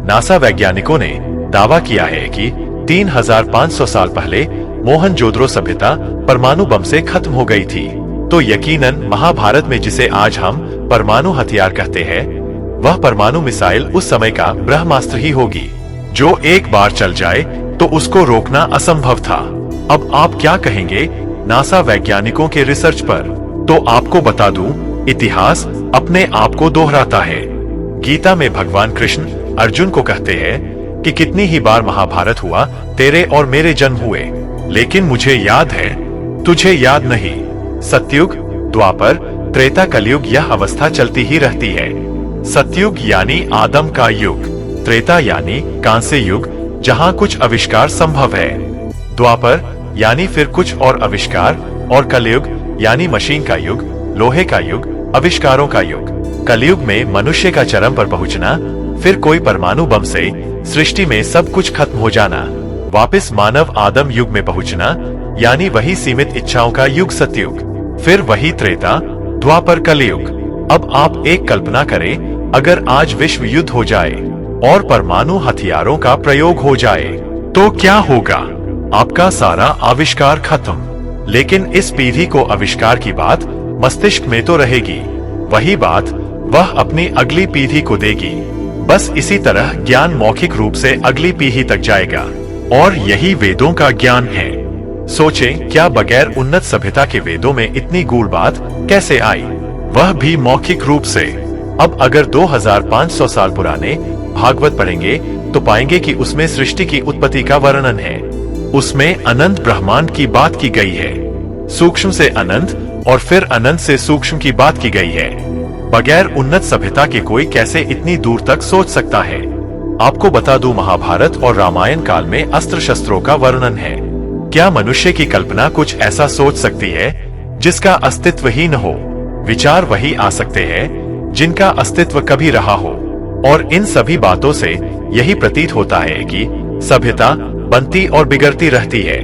NASA वैज्ञानिकों ने दावा किया है कि 3500 साल पहले मोहनजोदड़ो सभ्यता परमाणु बम से खत्म हो गई थी। तो यकीनन महाभारत में जिसे आज हम परमाणु हथियार कहते हैं, वह परमाणु मिसाइल उस समय का ब्रह्मास्त्र ही होगी, जो एक बार चल जाए तो उसको रोकना असंभव था। अब आप क्या कहेंगे नासा वैज्ञानिकों के रिसर्च पर? तो आपको बता दूं, इतिहास अपने आप को दोहराता है। गीता में भगवान कृष्ण अर्जुन को कहते हैं कि कितनी ही बार महाभारत हुआ, तेरे और मेरे जन्म हुए, लेकिन मुझे याद है, तुझे याद नहीं। सतयुग, द्वापर, त्रेता, कलयुग, यह अवस्था चलती ही रहती है। सतयुग यानी आदम का युग, त्रेता यानी कांस्य युग, जहां कुछ आविष्कार संभव है, द्वापर यानी फिर कुछ और आविष्कार, और कलयुग यानी मशीन का युग, लोहे का युग, आविष्कारों का युग। कलयुग में मनुष्य का चरम पर पहुंचना, फिर कोई परमाणु बम से सृष्टि में सब कुछ खत्म हो जाना, वापस मानव आदम युग में पहुंचना, यानी वही सीमित इच्छाओं का युग सतयुग, फिर वही त्रेता, द्वापर, कलयुग। अब आप एक कल्पना करें, अगर आज विश्व युद्ध हो जाए और परमाणु हथियारों का प्रयोग हो जाए तो क्या होगा? आपका सारा आविष्कार खत्म। लेकिन इस पीढ़ी को आविष्कार की बात मस्तिष्क में तो रहेगी, वही बात वह अपनी अगली पीढ़ी को देगी। बस इसी तरह ज्ञान मौखिक रूप से अगली पीढ़ी तक जाएगा, और यही वेदों का ज्ञान है। सोचें, क्या बगैर उन्नत सभ्यता के वेदों में इतनी गूढ़ बात कैसे आई, वह भी मौखिक रूप से? अब अगर 2500 साल पुराने भागवत पढ़ेंगे तो पाएंगे कि उसमें सृष्टि की उत्पत्ति का वर्णन है। उसमें अनंत ब्रह्मांड की बात की गई है, सूक्ष्म से अनंत और फिर अनंत से सूक्ष्म की बात की गई है। बगैर उन्नत सभ्यता के कोई कैसे इतनी दूर तक सोच सकता है? आपको बता दूं, महाभारत और रामायण काल में अस्त्र शस्त्रों का वर्णन है। क्या मनुष्य की कल्पना कुछ ऐसा सोच सकती है जिसका अस्तित्व ही न हो? विचार वही आ सकते हैं जिनका अस्तित्व कभी रहा हो। और इन सभी बातों से यही प्रतीत होता है कि सभ्यता बनती और बिगड़ती रहती है,